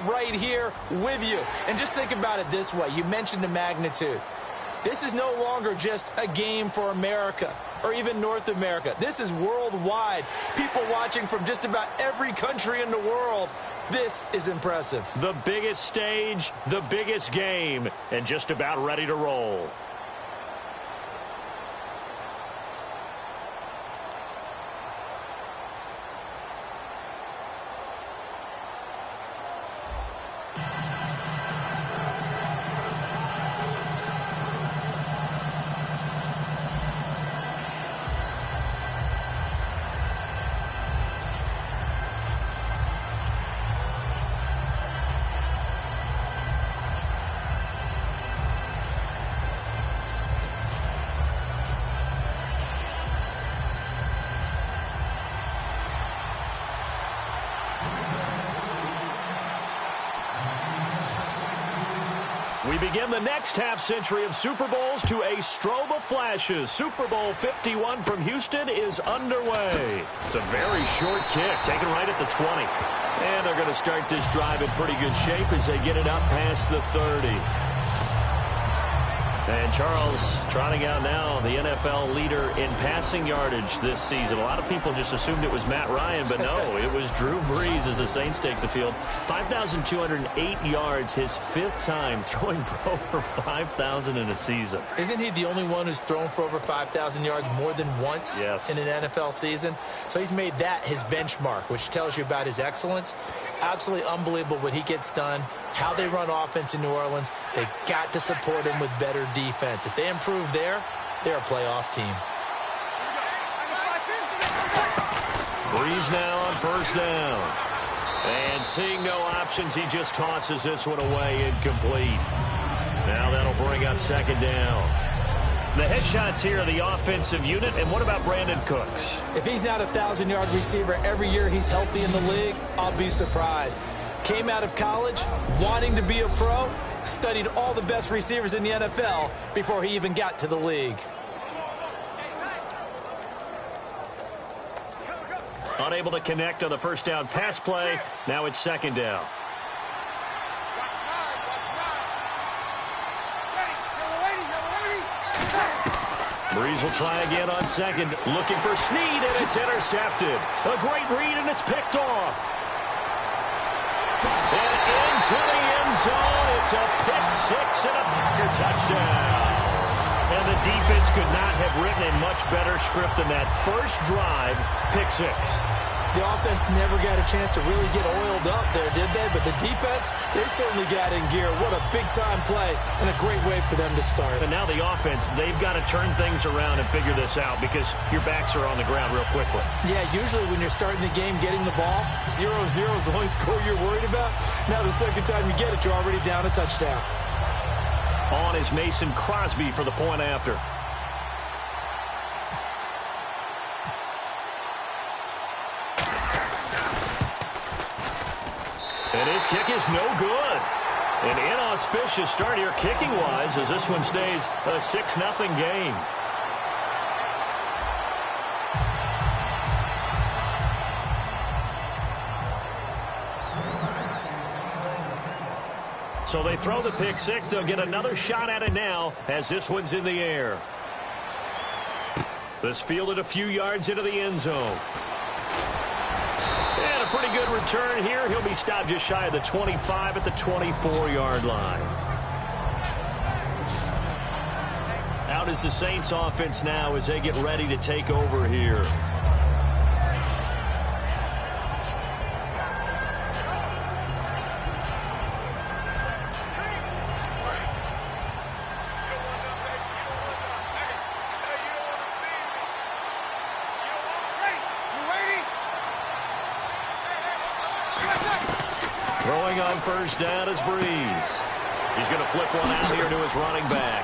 right here with you. And just think about it this way. You mentioned the magnitude. This is no longer just a game for America or even North America. This is worldwide. People watching from just about every country in the world. This is impressive. The biggest stage, the biggest game, and just about ready to roll. We begin the next half-century of Super Bowls to a strobe of flashes. Super Bowl 51 from Houston is underway. It's a very short kick, taken right at the 20. And they're going to start this drive in pretty good shape as they get it up past the 30. And Charles trotting out now, the NFL leader in passing yardage this season. A lot of people just assumed it was Matt Ryan, but no, it was Drew Brees as the Saints take the field. 5,208 yards, his fifth time throwing for over 5,000 in a season. Isn't he the only one who's thrown for over 5,000 yards more than once in an NFL season? So he's made that his benchmark, which tells you about his excellence. Absolutely unbelievable what he gets done, how they run offense in New Orleans. They've got to support him with better defense. If they improve there, they're a playoff team. Brees now on first down. And seeing no options, he just tosses this one away incomplete. Now that'll bring up second down. The headshots here are the offensive unit. And what about Brandon Cooks? If he's not a 1,000-yard receiver every year he's healthy in the league, I'll be surprised. Came out of college wanting to be a pro, studied all the best receivers in the NFL before he even got to the league. Unable to connect on the first down pass play. Now it's second down. Brees will try again on second. Looking for Snead, and it's intercepted. A great read, and it's picked off. And into the end zone. It's a pick six and a Packer touchdown. And the defense could not have written a much better script than that. First drive, pick six. The offense never got a chance to really get oiled up there, did they? But the defense, they certainly got in gear. What a big-time play and a great way for them to start. And now the offense, they've got to turn things around and figure this out because your backs are on the ground real quickly. Yeah, usually when you're starting the game, getting the ball, 0-0 is the only score you're worried about. Now the second time you get it, you're already down a touchdown. On is Mason Crosby for the point after. And his kick is no good. An inauspicious start here kicking-wise as this one stays a 6-0 game. So they throw the pick six. They'll get another shot at it now as this one's in the air. This fielded a few yards into the end zone. And a pretty good return here. He'll be stopped just shy of the 25 at the 24-yard line. Out is the Saints offense now as they get ready to take over here. Throwing on first down is Brees. He's going to flip one out here to his running back.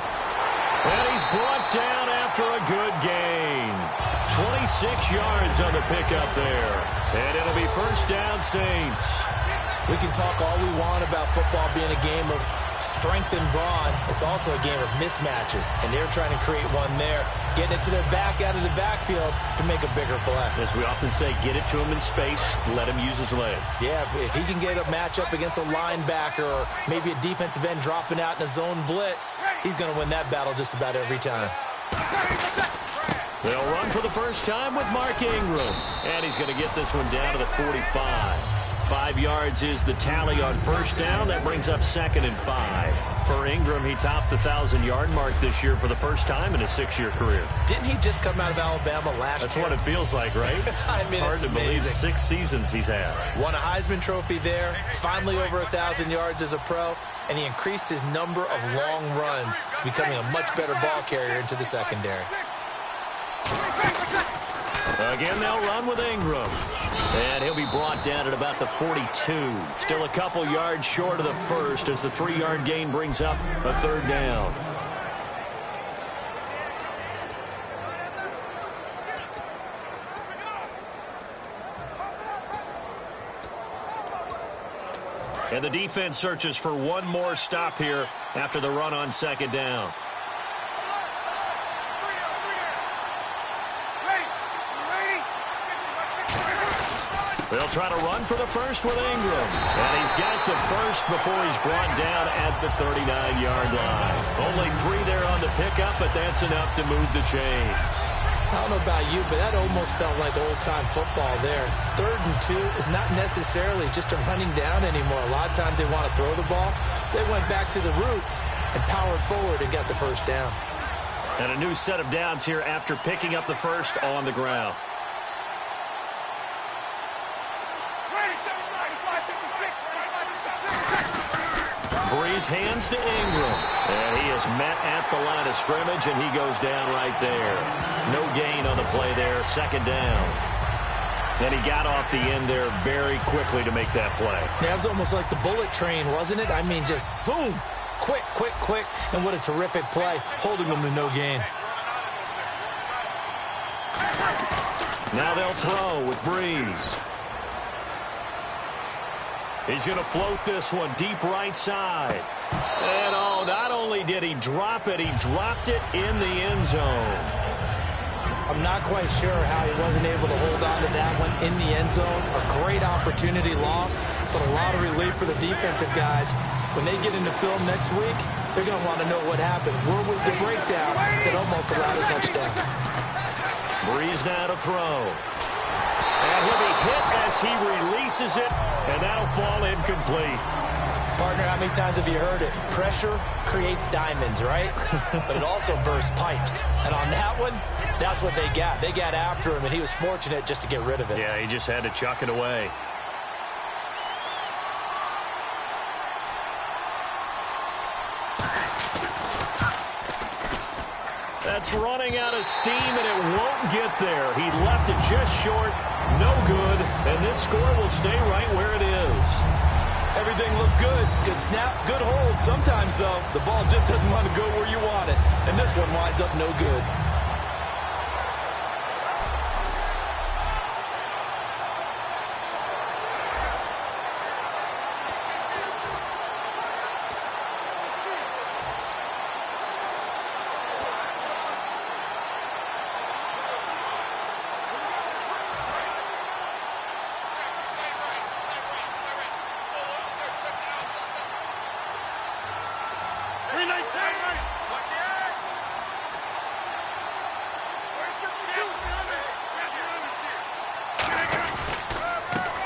And he's brought down after a good gain. 26 yards on the pickup there. And it'll be first down Saints. We can talk all we want about football being a game of strength and brawn. It's also a game of mismatches, and they're trying to create one there, getting it to their back out of the backfield to make a bigger play. As we often say, get it to him in space, let him use his leg. Yeah, if he can get a matchup against a linebacker or maybe a defensive end dropping out in a zone blitz, he's going to win that battle just about every time. They'll run for the first time with Mark Ingram, and he's going to get this one down to the 45. 5 yards is the tally on first down. That brings up 2nd and 5. For Ingram, he topped the 1,000-yard mark this year for the first time in his 6-year career. Didn't he just come out of Alabama last year? That's what it feels like, right? I mean, hard to believe 6 seasons he's had. Won a Heisman Trophy there, finally over 1,000 yards as a pro, and he increased his number of long runs, becoming a much better ball carrier into the secondary. Again, they'll run with Ingram. And he'll be brought down at about the 42. Still a couple yards short of the first as the 3-yard gain brings up a 3rd down. And the defense searches for one more stop here after the run on 2nd down. They'll try to run for the first with Ingram. And he's got the first before he's brought down at the 39-yard line. Only 3 there on the pickup, but that's enough to move the chains. I don't know about you, but that almost felt like old-time football there. 3rd and 2 is not necessarily just a running down anymore. A lot of times they want to throw the ball. They went back to the roots and powered forward and got the first down. And a new set of downs here after picking up the first on the ground. Breeze hands to Ingram. And he is met at the line of scrimmage, and he goes down right there. No gain on the play there. 2nd down. And he got off the end there very quickly to make that play. Yeah, it was almost like the bullet train, wasn't it? I mean, just zoom. Quick, quick, quick. And what a terrific play, holding them to no gain. Now they'll throw with Breeze. He's going to float this one deep right side. And, oh, not only did he drop it, he dropped it in the end zone. I'm not quite sure how he wasn't able to hold on to that one in the end zone. A great opportunity lost, but a lot of relief for the defensive guys. When they get into film next week, they're going to want to know what happened. Where was the breakdown that almost allowed a touchdown? Breeze now to throw. And he'll be hit as he releases it, and that'll fall incomplete. Partner, how many times have you heard it? Pressure creates diamonds, right? But it also bursts pipes. And on that one, that's what they got. They got after him, and he was fortunate just to get rid of it. Yeah, he just had to chuck it away. That's running out of steam, and it won't get there. He left it just short. No good, and this score will stay right where it is. Everything looked good. Good snap, good hold. Sometimes, though, the ball just doesn't want to go where you want it. And this one winds up no good.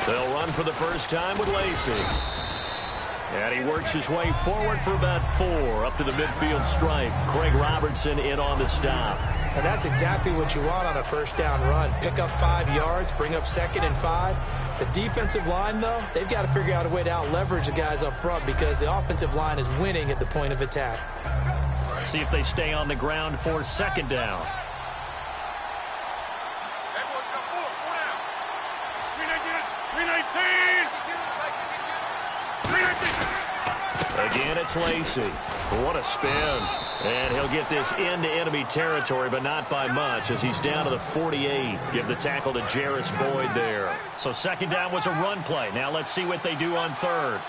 They'll run for the first time with Lacey. And he works his way forward for about 4 up to the midfield stripe. Craig Robertson in on the stop. And that's exactly what you want on a first down run. Pick up 5 yards, bring up 2nd and 5. The defensive line, though, they've got to figure out a way to out-leverage the guys up front because the offensive line is winning at the point of attack. See if they stay on the ground for 2nd down. Again, it's Lacey. What a spin. And he'll get this into enemy territory, but not by much as he's down to the 48. Give the tackle to Jarris Boyd there. So 2nd down was a run play. Now let's see what they do on 3rd.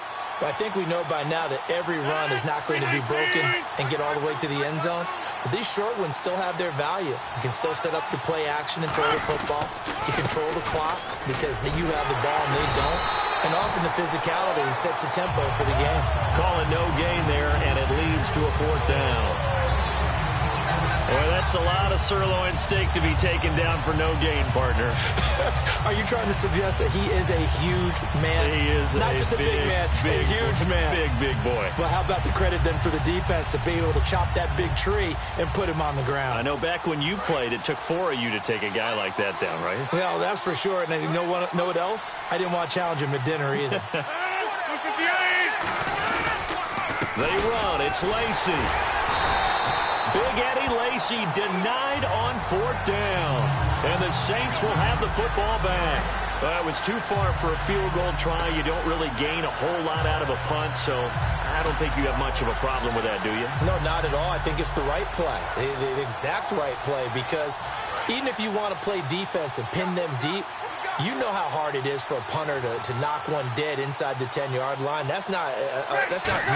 But I think we know by now that every run is not going to be broken and get all the way to the end zone. But these short ones still have their value. You can still set up your play action and throw the football. You control the clock because you have the ball and they don't. And often the physicality sets the tempo for the game. Call it no gain there, and it leads to a 4th down. Well, that's a lot of sirloin steak to be taken down for no gain, partner. Are you trying to suggest that he is a huge man? He is not just a big man, a huge man. Big boy. Well, how about the credit then for the defense to be able to chop that big tree and put him on the ground? I know back when you played, it took 4 of you to take a guy like that down, right? Well, that's for sure. And you know what else? I didn't want to challenge him at dinner either. They run. It's Lacey. Big Eddie Lacy denied on 4th down. And the Saints will have the football back. It was too far for a field goal try. You don't really gain a whole lot out of a punt, so I don't think you have much of a problem with that, do you? No, not at all. I think it's the right play, the exact right play, because even if you want to play defense and pin them deep, you know how hard it is for a punter to knock one dead inside the 10-yard line. That's not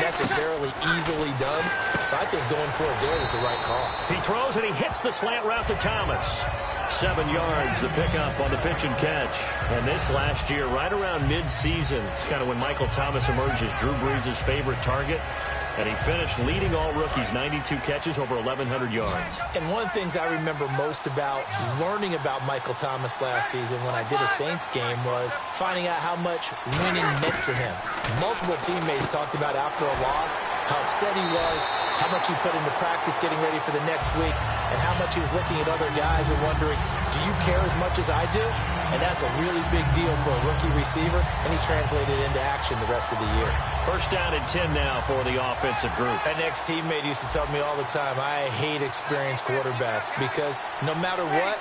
necessarily easily done. So I think going for it there is the right call. He throws and he hits the slant route to Thomas. 7 yards, the pickup on the pitch and catch. And this last year, right around mid-season, it's kind of when Michael Thomas emerged as Drew Brees' favorite target. And he finished leading all rookies, 92 catches, over 1,100 yards. And one of the things I remember most about learning about Michael Thomas last season when I did a Saints game was finding out how much winning meant to him. Multiple teammates talked about after a loss how upset he was, how much he put into practice getting ready for the next week, and how much he was looking at other guys and wondering, do you care as much as I do? And that's a really big deal for a rookie receiver, and he translated into action the rest of the year. 1st down and 10 now for the offensive group. An ex-teammate used to tell me all the time, I hate experienced quarterbacks because no matter what,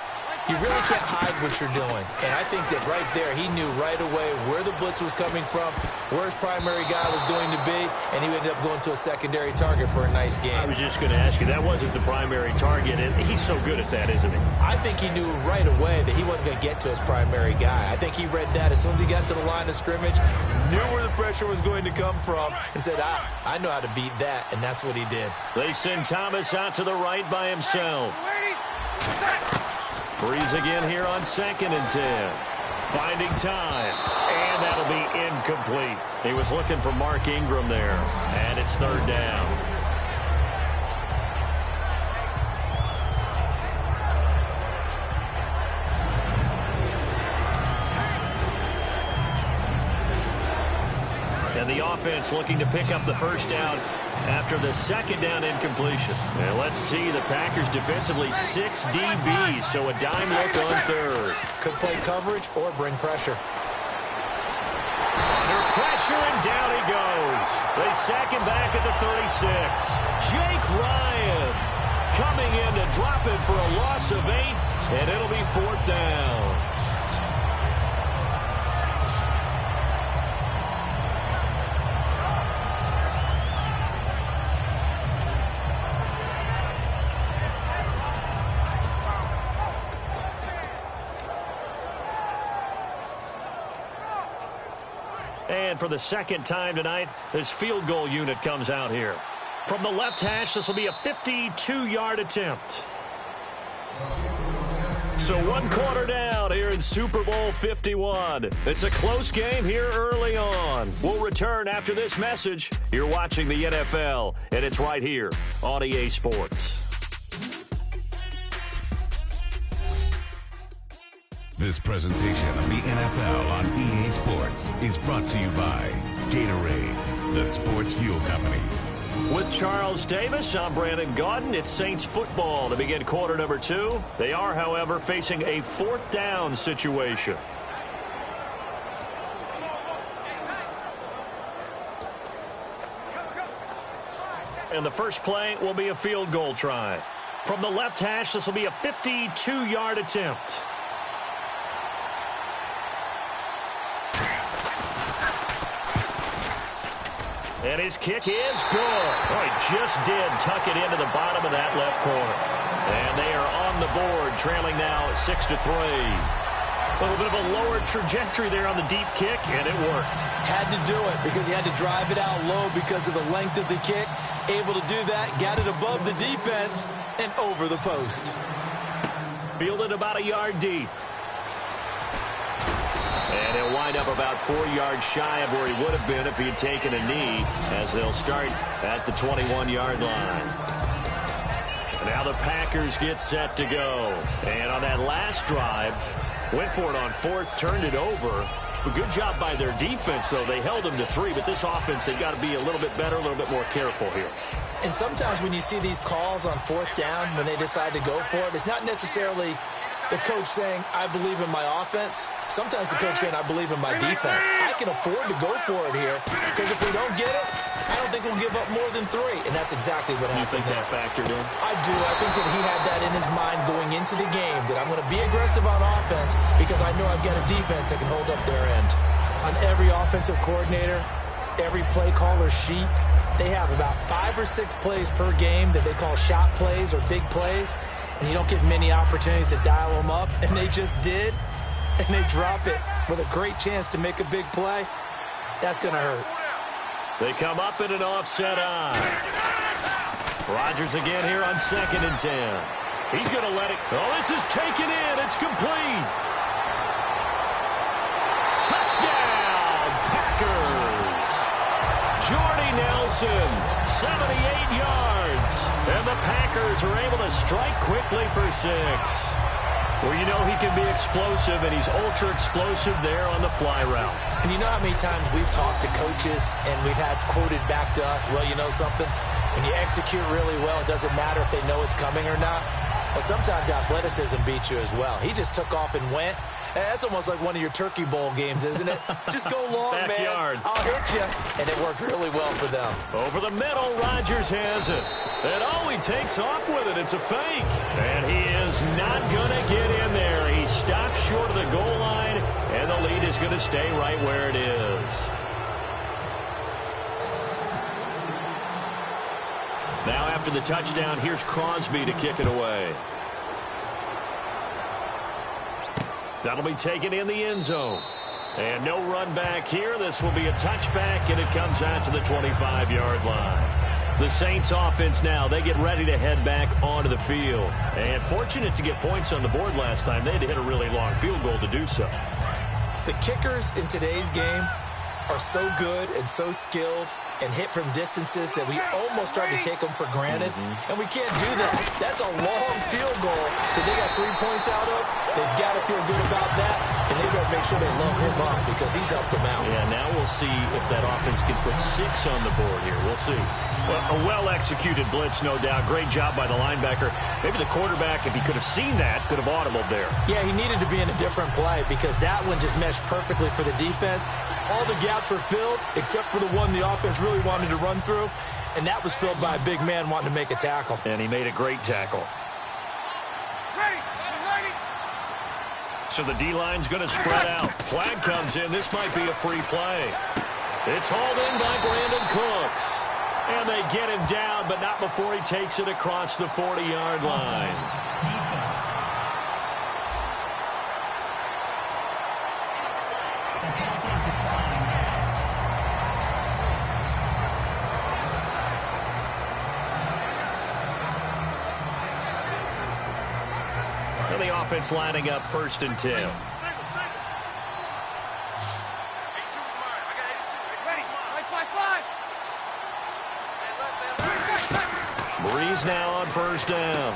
you really can't hide what you're doing. And I think that right there, he knew right away where the blitz was coming from, where his primary guy was going to be, and he ended up going to a secondary target for a nice game. I was just going to ask you, that wasn't the primary target, and he's so good at that, isn't he? I think he knew right away that he wasn't going to get to his primary guy. I think he read that as soon as he got to the line of scrimmage, knew where the pressure was going to come from, and said, I know how to beat that, and that's what he did. They send Thomas out to the right by himself. Brees again here on 2nd and 10. Finding time. And that'll be incomplete. He was looking for Mark Ingram there. And it's 3rd down. And the offense looking to pick up the 1st down after the 2nd down incompletion. And let's see, the Packers defensively 6 DBs, so a dime look on 3rd. Could play coverage or bring pressure. Under pressure, and down he goes. They sack him back at the 36. Jake Ryan coming in to drop it for a loss of 8, and it'll be 4th down. And for the 2nd time tonight, this field goal unit comes out here. From the left hash, this will be a 52-yard attempt. So 1 quarter down here in Super Bowl 51. It's a close game here early on. We'll return after this message. You're watching the NFL, and it's right here on EA Sports. This presentation of the NFL on EA Sports is brought to you by Gatorade, the sports fuel company. With Charles Davis, I'm Brandon Gaudin. It's Saints football to begin quarter number 2. They are, however, facing a 4th down situation. And the first play will be a field goal try. From the left hash, this will be a 52-yard attempt. And his kick is good. Oh, he just did tuck it into the bottom of that left corner. And they are on the board, trailing now 6-3. little bit of a lower trajectory there on the deep kick, and it worked. Had to do it because he had to drive it out low because of the length of the kick. Able to do that, got it above the defense and over the post. Fielded about a yard deep. And he'll wind up about 4 yards shy of where he would have been if he had taken a knee, as they'll start at the 21-yard line. Now the Packers get set to go. And on that last drive, went for it on 4th, turned it over. But good job by their defense, though. They held them to 3, but this offense, they've got to be a little bit better, a little bit more careful here. And sometimes when you see these calls on 4th down, when they decide to go for it, it's not necessarily the coach saying, I believe in my offense. Sometimes the coach saying, I believe in my defense. I can afford to go for it here because if we don't get it, I don't think we'll give up more than 3. And that's exactly what happened. You think that factored in? I do. I think that he had that in his mind going into the game, that I'm going to be aggressive on offense because I know I've got a defense that can hold up their end. On every offensive coordinator, every play caller sheet, they have about 5 or 6 plays per game that they call shot plays or big plays. And you don't get many opportunities to dial them up, and they just did, and they drop it with a great chance to make a big play. That's going to hurt. They come up in an offset eye. Rodgers again here on 2nd and 10. He's going to let it. Oh, this is taken in. It's complete. Touchdown, Packers. Jordy Nelson, 78 yards. And the Packers are able to strike quickly for 6. Well, you know he can be explosive, and he's ultra explosive there on the fly route. And you know how many times we've talked to coaches and we've had quoted back to us, well, you know something? When you execute really well, it doesn't matter if they know it's coming or not. Well, sometimes athleticism beats you as well. He just took off and went. That's almost like one of your Turkey Bowl games, isn't it? Just go long, Backyard. Man. I'll hit you. And it worked really well for them. Over the middle, Rodgers has it. And oh, he takes off with it. It's a fake. And he is not going to get in there. He stops short of the goal line, and the lead is going to stay right where it is. Now after the touchdown, here's Crosby to kick it away. That'll be taken in the end zone. And no run back here. This will be a touchback, and it comes out to the 25-yard line. The Saints offense now, they get ready to head back onto the field. And fortunate to get points on the board last time. They had to hit a really long field goal to do so. The kickers in today's game are so good and so skilled and hit from distances that we almost start to take them for granted. And we can't do that. That's a long field goal that they got 3 points out of. They've got to feel good about that, and they better make sure they load him up because he's helped them out. Yeah, now we'll see if that offense can put 6 on the board here. We'll see. Well, a well-executed blitz, no doubt. Great job by the linebacker. Maybe the quarterback, if he could have seen that, could have audibled there. Yeah, he needed to be in a different play because that one just meshed perfectly for the defense. All the gaps were filled except for the one the offense really wanted to run through, and that was filled by a big man wanting to make a tackle. And he made a great tackle. So the D-line's going to spread out. Flag comes in. This might be a free play. It's hauled in by Brandon Cooks. And they get him down, but not before he takes it across the 40-yard line. Defense. The penalty is declined. And the offense lining up 1st and 10. Breeze now on 1st down.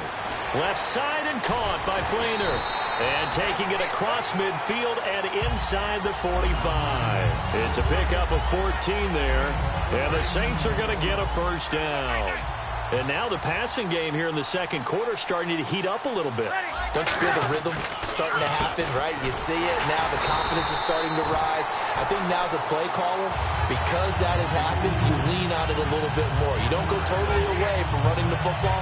Left side and caught by Flainer. And taking it across midfield and inside the 45. It's a pickup of 14 there. And the Saints are going to get a 1st down. And now the passing game here in the 2nd quarter is starting to heat up a little bit. Don't you feel the rhythm starting to happen, right? You see it. Now the confidence is starting to rise. I think now as a play caller, because that has happened, you lean on it a little bit more. You don't go totally away from running the football,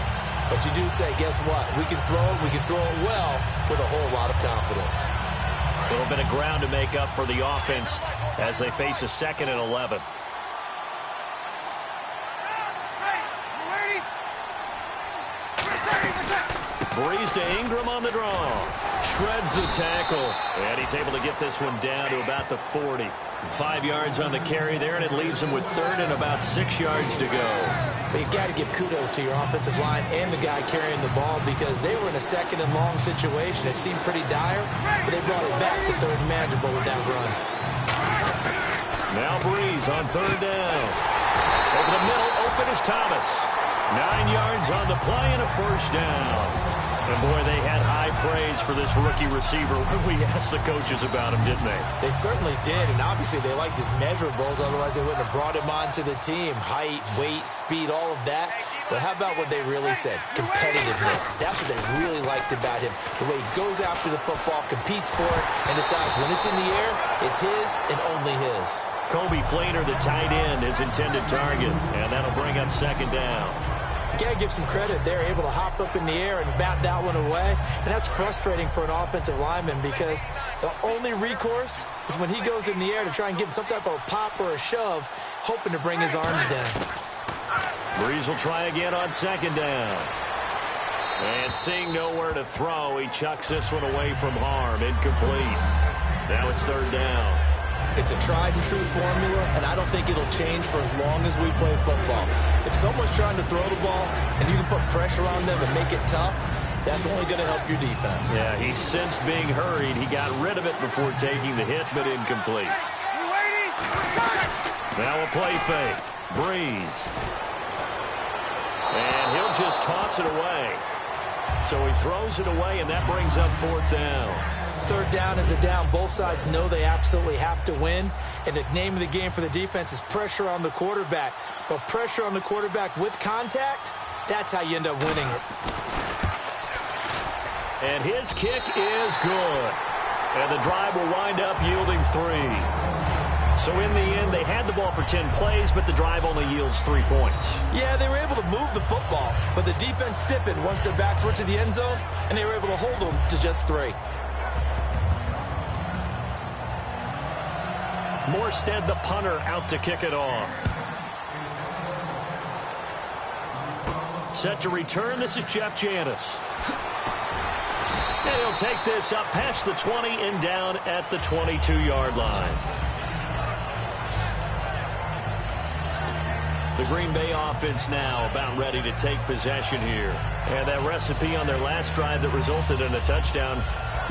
but you do say, guess what? We can throw it well with a whole lot of confidence. A little bit of ground to make up for the offense as they face a 2nd and 11. Breeze to Ingram on the draw. Shreds the tackle. And he's able to get this one down to about the 40. 5 yards on the carry there, and it leaves him with 3rd and about 6 yards to go. But you've got to give kudos to your offensive line and the guy carrying the ball, because they were in a 2nd and long situation. It seemed pretty dire, but they brought it back to 3rd and manageable with that run. Now Breeze on 3rd down. Over the middle, open is Thomas. 9 yards on the play and a 1st down. And, boy, they had high praise for this rookie receiver when we asked the coaches about him, didn't they? They certainly did, and obviously they liked his measurables. Otherwise, they wouldn't have brought him onto the team. Height, weight, speed, all of that. But how about what they really said? Competitiveness. That's what they really liked about him. The way he goes after the football, competes for it, and decides when it's in the air, it's his and only his. Kobe Flainer, the tight end, his intended target, and that'll bring up 2nd down. You got to give some credit. They're able to hop up in the air and bat that one away. And that's frustrating for an offensive lineman, because the only recourse is when he goes in the air to try and give him some type of a pop or a shove, hoping to bring his arms down. Breeze will try again on 2nd down. And seeing nowhere to throw, he chucks this one away from harm. Incomplete. Now it's 3rd down. It's a tried-and-true formula, and I don't think it'll change for as long as we play football. If someone's trying to throw the ball and you can put pressure on them and make it tough, that's only going to help your defense. Yeah, he sensed being hurried. He got rid of it before taking the hit, but incomplete. Now a play fake. Breeze. And he'll just toss it away. So he throws it away, and that brings up 4th down. 3rd down is a down. Both sides know they absolutely have to win. And the name of the game for the defense is pressure on the quarterback. But pressure on the quarterback with contact, that's how you end up winning it. And his kick is good. And the drive will wind up yielding 3. So in the end, they had the ball for 10 plays, but the drive only yields 3 points. Yeah, they were able to move the football, but the defense stiffened once their backs were to the end zone, and they were able to hold them to just 3. Morstead, the punter, out to kick it off. Set to return, this is Jeff Janis. And he'll take this up past the 20 and down at the 22-yard line. The Green Bay offense now about ready to take possession here. And that recipe on their last drive that resulted in a touchdown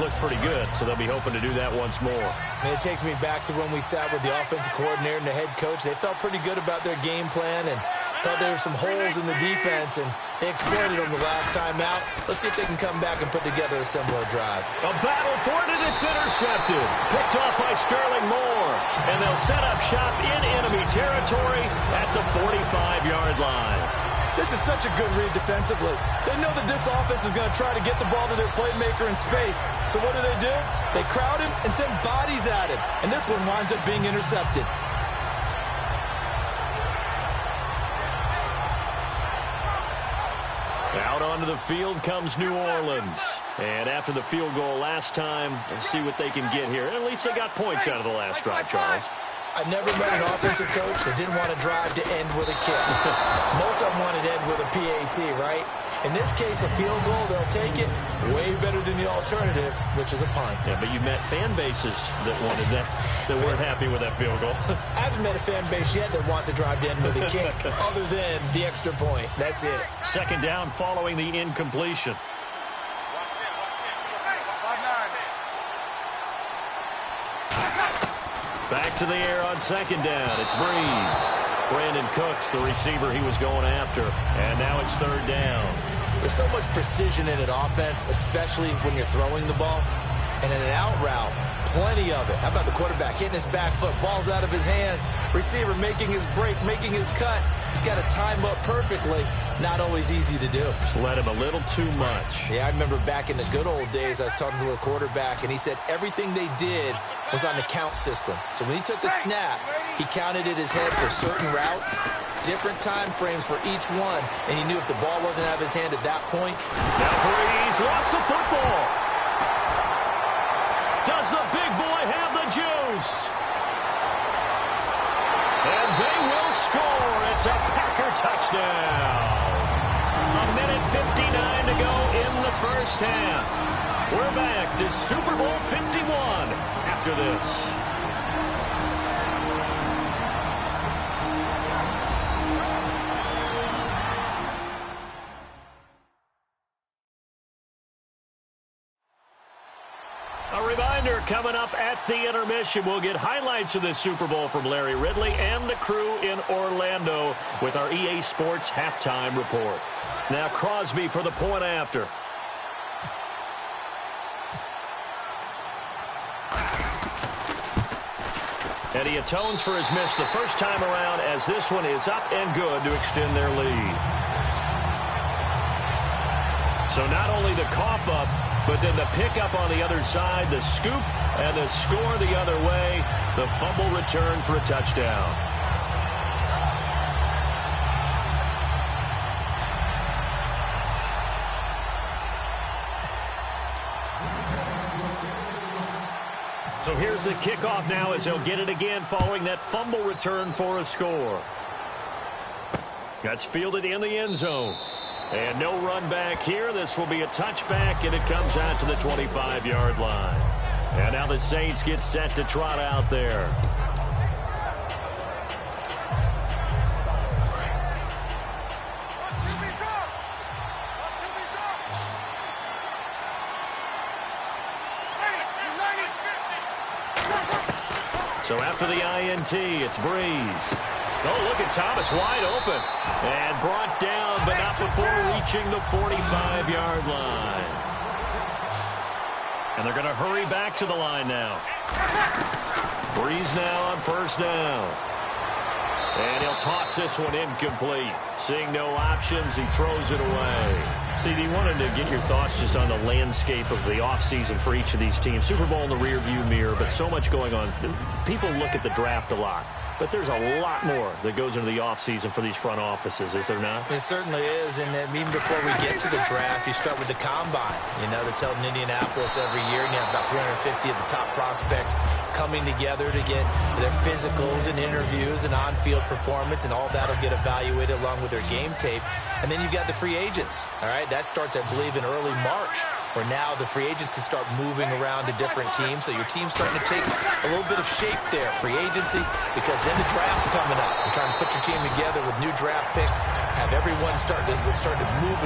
looked pretty good, so they'll be hoping to do that once more. And it takes me back to when we sat with the offensive coordinator and the head coach. They felt pretty good about their game plan and thought there were some holes in the defense, and they exploited them the last time out. Let's see if they can come back and put together a similar drive. A battle for it, and it's intercepted. Picked off by Sterling Moore. And they'll set up shop in enemy territory at the 45-yard line. This is such a good read defensively. They know that this offense is going to try to get the ball to their playmaker in space. So what do? They crowd him and send bodies at him. And this one winds up being intercepted. Out onto the field comes New Orleans. And after the field goal last time, let's see what they can get here. At least they got points out of the last drive, Charles. I've never met an offensive coach that didn't want to drive to end with a kick. Most of them wanted to end with a PAT, right? In this case, a field goal, they'll take it. Way better than the alternative, which is a punt. Yeah, but you met fan bases that wanted that, that weren't happy with that field goal. I haven't met a fan base yet that wants to drive to end with a kick, other than the extra point. That's it. 2nd down following the incompletion. Back to the air on 2nd down. It's Breeze. Brandon Cooks, the receiver he was going after. And now it's 3rd down. There's so much precision in an offense, especially when you're throwing the ball. And in an out route, plenty of it. How about the quarterback hitting his back foot, ball's out of his hands, receiver making his break, making his cut. He's got to time up perfectly. Not always easy to do. Just let him a little too much. Yeah, I remember back in the good old days, I was talking to a quarterback, and he said everything they did was on the count system. So when he took a snap, he counted in his head for certain routes, different time frames for each one, and he knew if the ball wasn't out of his hand at that point. Now Breeze lost the football. Does the big boy have the juice? And they will score. It's a Packer touchdown. A minute 59 to go in the first half. We're back to Super Bowl 51 after this. A reminder, coming up at the intermission, we'll get highlights of this Super Bowl from Larry Ridley and the crew in Orlando with our EA Sports halftime report. Now Crosby for the point after. And he atones for his miss the first time around as this one is up and good to extend their lead. So not only the cough up, but then the pickup on the other side, the scoop, and the score the other way, the fumble return for a touchdown. So here's the kickoff now as he'll get it again following that fumble return for a score. That's fielded in the end zone. And no run back here. This will be a touchback, and it comes out to the 25-yard line. And now the Saints get set to trot out there. So after the INT, it's Breeze. Oh, look at Thomas wide open. And brought down, but not before reaching the 45-yard line. And they're going to hurry back to the line now. Breeze now on first down. And he'll toss this one incomplete. Seeing no options, he throws it away. CD, wanted to get your thoughts just on the landscape of the offseason for each of these teams. Super Bowl in the rearview mirror, but so much going on. People look at the draft a lot. But there's a lot more that goes into the offseason for these front offices, is there not? It certainly is, and even before we get to the draft, you start with the combine, that's held in Indianapolis every year, and you have about 350 of the top prospects coming together to get their physicals and interviews and on-field performance, and all that will get evaluated along with their game tape. And then you've got the free agents, all right? That starts, I believe, in early March, where now the free agents can start moving around to different teams. So your team's starting to take a little bit of shape there, free agency, because then the draft's coming up. You're trying to put your team together with new draft picks, have everyone start to move